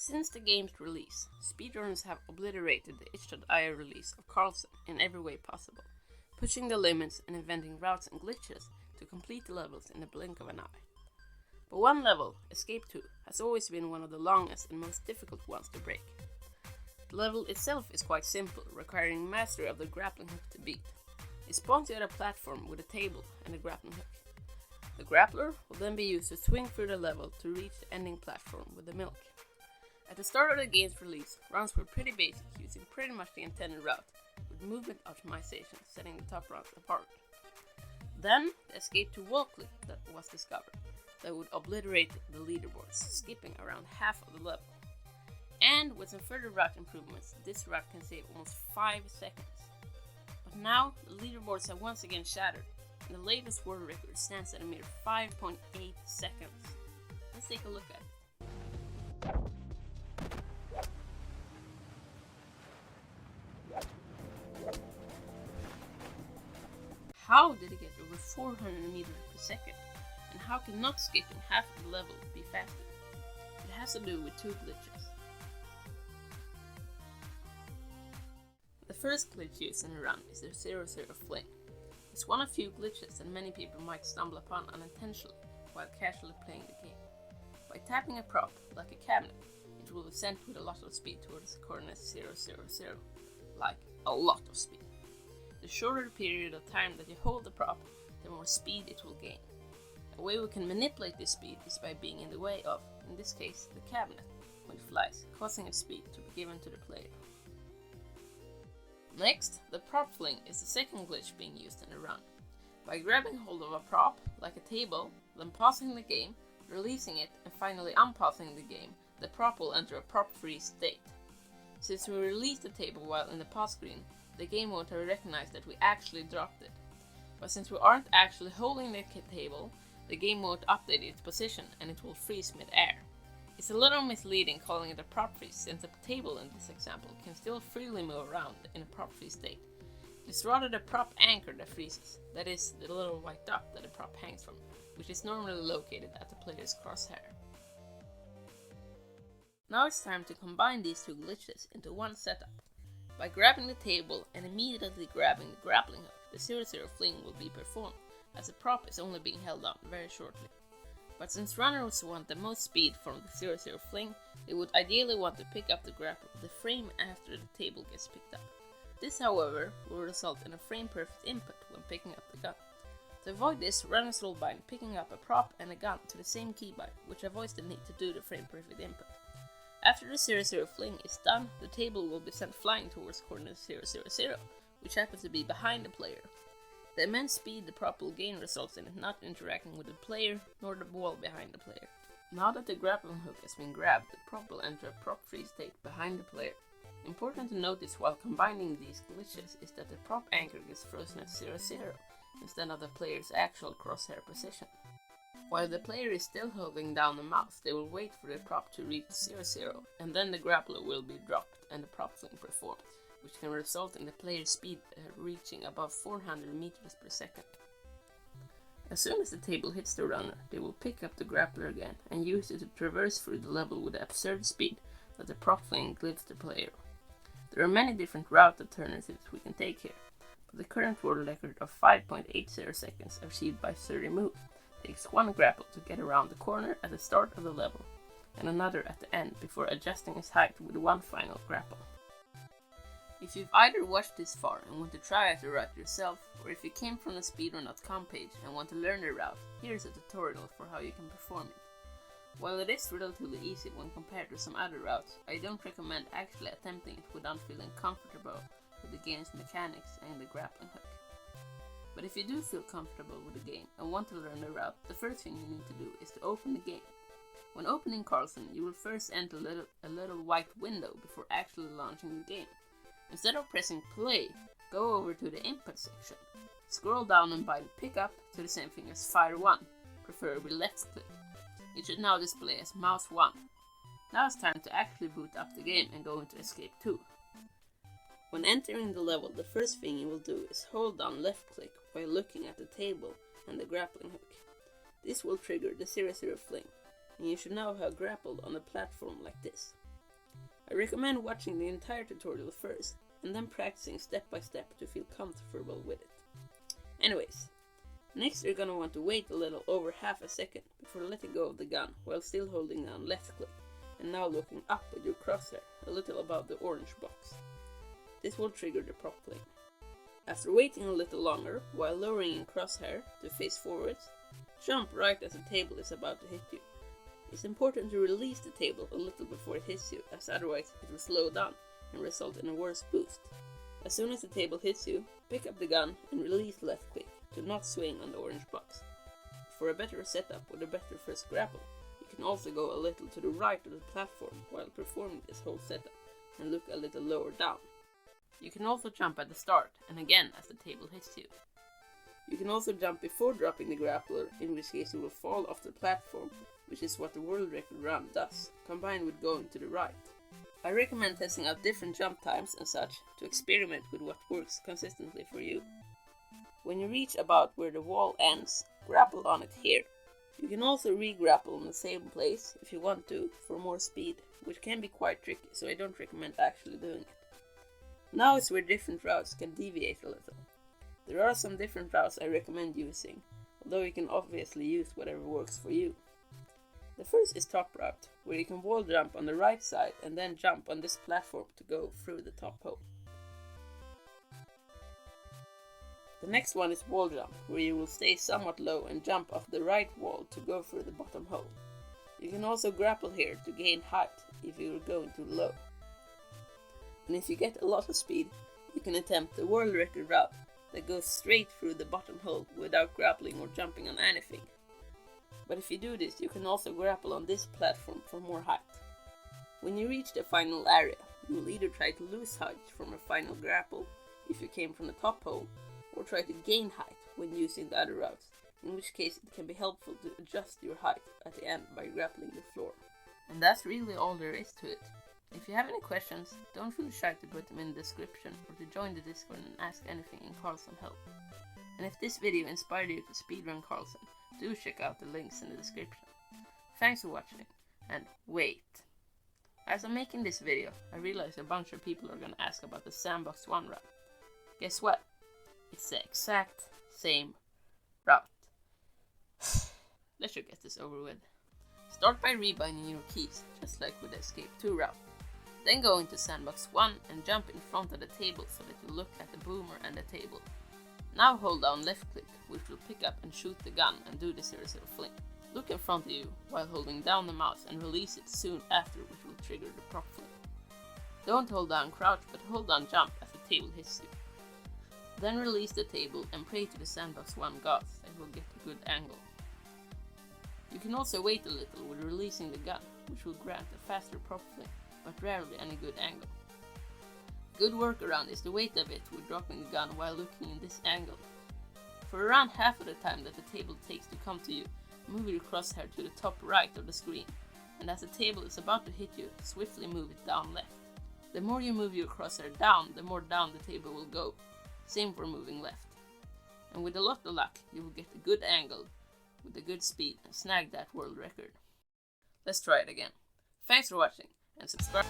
Since the game's release, speedrunners have obliterated the itch.io release of Karlson in every way possible, pushing the limits and inventing routes and glitches to complete the levels in the blink of an eye. But one level, Escape 2, has always been one of the longest and most difficult ones to break. The level itself is quite simple, requiring mastery of the grappling hook to beat. It spawns you at a platform with a table and a grappling hook. The grappler will then be used to swing through the level to reach the ending platform with the milk. At the start of the game's release, runs were pretty basic, using pretty much the intended route, with movement optimization setting the top routes apart. Then, the Escape 2 wall clip that was discovered, that would obliterate the leaderboards, skipping around half of the level. And with some further route improvements, this route can save almost 5 seconds. But now, the leaderboards have once again shattered, and the latest world record stands at a mere 5.8 seconds. Let's take a look at it. How did it get over 400 meters per second? And how can not skipping half of the level be faster? It has to do with 2 glitches. The first glitch used in the run is the 00 Fling. It's one of few glitches that many people might stumble upon unintentionally while casually playing the game. By tapping a prop, like a cabinet, it will be sent with a lot of speed towards the coordinate 000, like a lot of speed. The shorter the period of time that you hold the prop, the more speed it will gain. A way we can manipulate this speed is by being in the way of, in this case, the cabinet, when it flies, causing a speed to be given to the player. Next, the prop fling is the second glitch being used in the run. By grabbing hold of a prop, like a table, then pausing the game, releasing it, and finally unpausing the game, the prop will enter a prop-free state. Since we released the table while in the pause screen, the game won't recognize that we actually dropped it. But since we aren't actually holding the table, the game won't update its position and it will freeze mid-air. It's a little misleading calling it a prop freeze, since the table in this example can still freely move around in a prop free state. It's rather the prop anchor that freezes, that is, the little white dot that the prop hangs from, which is normally located at the player's crosshair. Now it's time to combine these 2 glitches into one setup. By grabbing the table and immediately grabbing the grappling hook, the 00 Fling will be performed, as the prop is only being held on very shortly. But since runners want the most speed from the 00 Fling, they would ideally want to pick up the grapple the frame after the table gets picked up. This, however, will result in a frame-perfect input when picking up the gun. To avoid this, runners will bind picking up a prop and a gun to the same keybind, which avoids the need to do the frame-perfect input. After the 00 Fling is done, the table will be sent flying towards coordinate 000, which happens to be behind the player. The immense speed the prop will gain results in it not interacting with the player nor the wall behind the player. Now that the grappling hook has been grabbed, the prop will enter a prop-free state behind the player. Important to notice while combining these glitches is that the prop anchor gets frozen at 000 instead of the player's actual crosshair position. While the player is still holding down the mouse, they will wait for the prop to reach 000, and then the grappler will be dropped and the prop fling performed, which can result in the player's speed reaching above 400 meters per second. As soon as the table hits the runner, they will pick up the grappler again and use it to traverse through the level with the absurd speed that the prop fling gives the player. There are many different route alternatives we can take here, but the current world record of 5.80 seconds achieved by 30 moves takes one grapple to get around the corner at the start of the level, and another at the end before adjusting his height with one final grapple. If you've either watched this far and want to try out the route yourself, or if you came from the speedrun.com page and want to learn the route, here's a tutorial for how you can perform it. While it is relatively easy when compared to some other routes, I don't recommend actually attempting it without feeling comfortable with the game's mechanics and the grappling hook. But if you do feel comfortable with the game and want to learn the route, the first thing you need to do is to open the game. When opening Karlson, you will first enter a little white window before actually launching the game. Instead of pressing play, go over to the input section. Scroll down and bind pick up to the same thing as fire 1, preferably left click. It should now display as mouse 1. Now it's time to actually boot up the game and go into Escape 2. When entering the level, the first thing you will do is hold down left click while looking at the table and the grappling hook. This will trigger the 00 Fling, and you should now have grappled on a platform like this. I recommend watching the entire tutorial first, and then practicing step by step to feel comfortable with it. Anyways, next you're gonna want to wait a little over half a second before letting go of the gun while still holding down left click, and now looking up with your crosshair a little above the orange box. This will trigger the prop fling. After waiting a little longer, while lowering your crosshair to face forwards, jump right as the table is about to hit you. It's important to release the table a little before it hits you, as otherwise it will slow down and result in a worse boost. As soon as the table hits you, pick up the gun and release left click to not swing on the orange box. For a better setup with a better first grapple, you can also go a little to the right of the platform while performing this whole setup and look a little lower down. You can also jump at the start and again as the table hits you. You can also jump before dropping the grappler, in which case you will fall off the platform, which is what the world record run does, combined with going to the right. I recommend testing out different jump times and such to experiment with what works consistently for you. When you reach about where the wall ends, grapple on it here. You can also re-grapple in the same place if you want to for more speed, which can be quite tricky, so I don't recommend actually doing it. Now is where different routes can deviate a little. There are some different routes I recommend using, although you can obviously use whatever works for you. The first is top route, where you can wall jump on the right side and then jump on this platform to go through the top hole. The next one is wall jump, where you will stay somewhat low and jump off the right wall to go through the bottom hole. You can also grapple here to gain height if you are going too low. And if you get a lot of speed, you can attempt the world record route that goes straight through the bottom hole without grappling or jumping on anything. But if you do this, you can also grapple on this platform for more height. When you reach the final area, you will either try to lose height from a final grapple, if you came from the top hole, or try to gain height when using the other routes, in which case it can be helpful to adjust your height at the end by grappling the floor. And that's really all there is to it. If you have any questions, don't feel shy to put them in the description or to join the Discord and ask anything and Karlson help. And if this video inspired you to speedrun Karlson, do check out the links in the description. Thanks for watching, and wait. As I'm making this video, I realize a bunch of people are gonna ask about the Sandbox 1 route. Guess what? It's the exact same route. Let's just get this over with. Start by rebinding your keys, just like with the Escape 2 route. Then go into Sandbox 1 and jump in front of the table so that you look at the boomer and the table. Now hold down left click, which will pick up and shoot the gun and do the 0-0 fling. Look in front of you while holding down the mouse and release it soon after, which will trigger the prop fling. Don't hold down crouch, but hold down jump as the table hits you. Then release the table and pray to the Sandbox 1 gods that you will get a good angle. You can also wait a little with releasing the gun, which will grant a faster prop fling, but rarely any good angle. Good workaround is to wait a bit with dropping the gun while looking in this angle. For around half of the time that the table takes to come to you, move your crosshair to the top right of the screen, and as the table is about to hit you, swiftly move it down left. The more you move your crosshair down, the more down the table will go. Same for moving left. And with a lot of luck, you will get a good angle with a good speed and snag that world record. Let's try it again. Thanks for watching and subscribe.